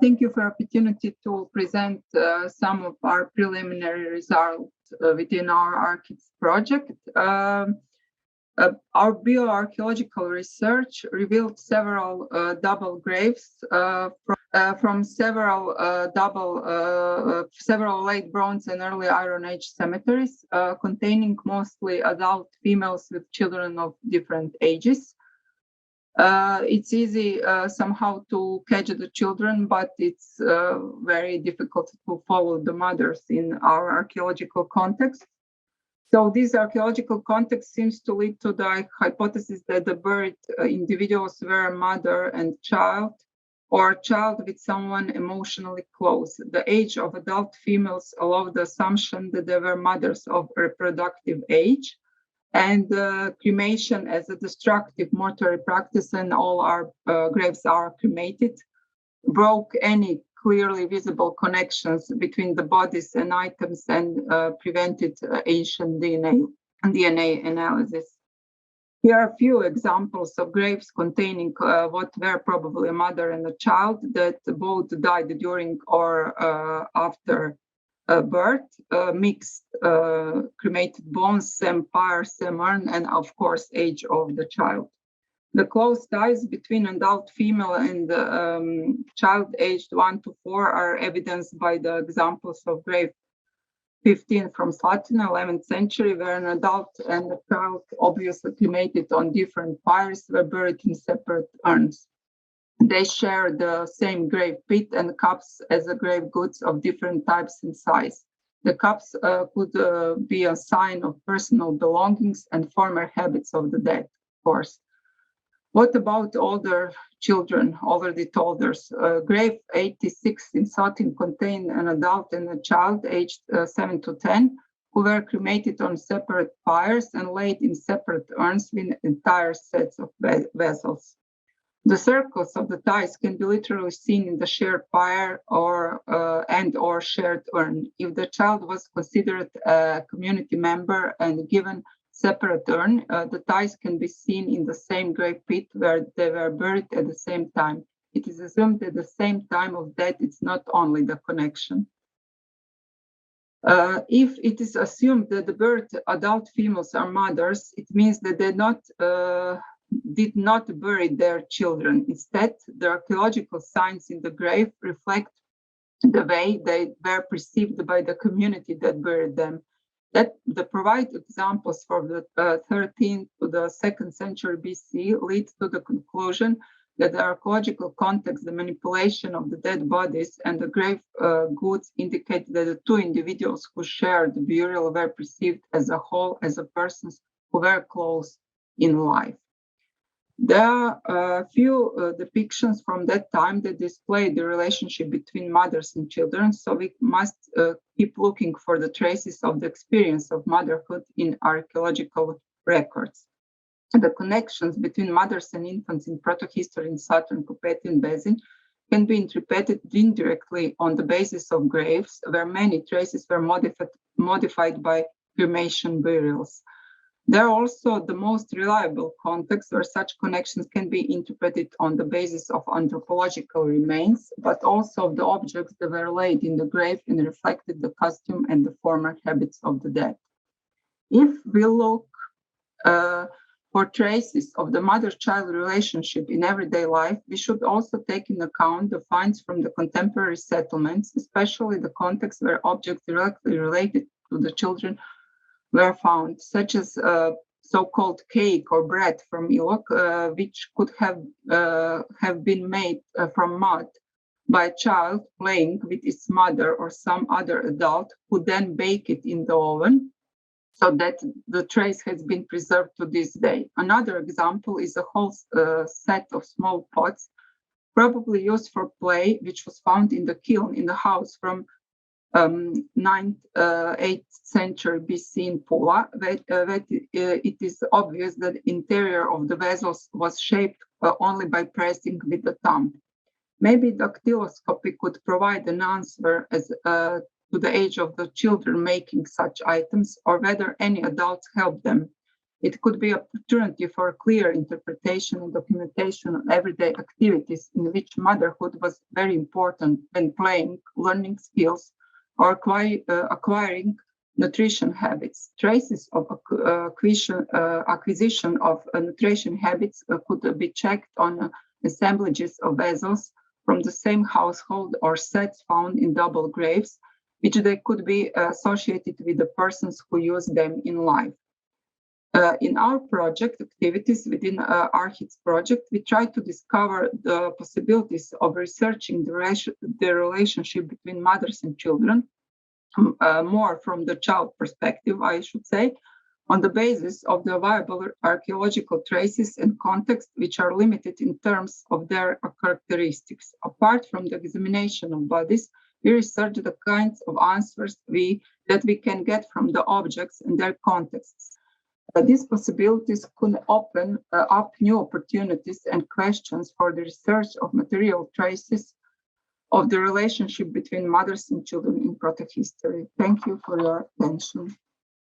Thank you for the opportunity to present some of our preliminary results within our ARCHIDS project. Our bioarchaeological research revealed several double graves from several late Bronze and early Iron Age cemeteries, containing mostly adult females with children of different ages. It's easy somehow to catch the children, but it's very difficult to follow the mothers in our archaeological context. So this archaeological context seems to lead to the hypothesis that the buried individuals were a mother and child, or a child with someone emotionally close. The age of adult females allowed the assumption that they were mothers of reproductive age, and cremation as a destructive mortuary practice, and all our graves are cremated, broke any clearly visible connections between the bodies and items, and prevented ancient DNA analysis. Here are a few examples of graves containing what were probably a mother and a child that both died during or after birth, mixed cremated bones, same pyre, same urn, and of course, age of the child. The close ties between adult female and child aged 1 to 4 are evidenced by the examples of grave 15 from Slatina, 11th century, where an adult and a child, obviously cremated on different pyres, were buried in separate urns. They share the same grave pit and cups as the grave goods of different types and size. The cups could be a sign of personal belongings and former habits of the dead, of course. What about older children, already told us? Grave 86 in Sotin contained an adult and a child aged 7 to 10 who were cremated on separate pyres and laid in separate urns with entire sets of vessels. The circles of the ties can be literally seen in the shared pyre or shared urn. If the child was considered a community member and given separate urn, the ties can be seen in the same grave pit where they were buried at the same time. It is assumed that the same time of death is not only the connection. If it is assumed that the buried adult females are mothers, it means that they did not bury their children. Instead, the archaeological signs in the grave reflect the way they were perceived by the community that buried them. That the provide examples from the 13th to the 2nd century BC leads to the conclusion that the archaeological context, the manipulation of the dead bodies, and the grave goods indicate that the two individuals who shared the burial were perceived as a whole, as a persons who were close in life. There are a few depictions from that time that display the relationship between mothers and children, so we must keep looking for the traces of the experience of motherhood in archaeological records. The connections between mothers and infants in protohistory in southern Carpathian Basin can be interpreted indirectly on the basis of graves, where many traces were modified by cremation burials. They are also the most reliable context where such connections can be interpreted on the basis of anthropological remains, but also of the objects that were laid in the grave and reflected the costume and the former habits of the dead. If we look for traces of the mother-child relationship in everyday life, we should also take into account the finds from the contemporary settlements, especially the context where objects directly related to the children were found, such as so-called cake or bread from Ilok, which could have been made from mud by a child playing with its mother or some other adult who then bake it in the oven, so that the trace has been preserved to this day. Another example is a whole set of small pots, probably used for play, which was found in the kiln in the house from 8th century BC in Pula. It is obvious that the interior of the vessels was shaped only by pressing with the thumb. Maybe dactyloscopy could provide an answer as to the age of the children making such items, or whether any adults helped them. It could be an opportunity for clear interpretation and documentation of everyday activities in which motherhood was very important when playing, learning skills, or acquiring nutrition habits. Traces of acquisition of nutrition habits could be checked on assemblages of vessels from the same household or sets found in double graves, which they could be associated with the persons who use them in life. In our project activities within Rajić project, we try to discover the possibilities of researching the relationship between mothers and children, more from the child perspective, I should say, on the basis of the available archaeological traces and context, which are limited in terms of their characteristics. Apart from the examination of bodies, we research the kinds of answers that we can get from the objects and their contexts. These possibilities could open up new opportunities and questions for the research of material traces of the relationship between mothers and children in protohistory. Thank you for your attention.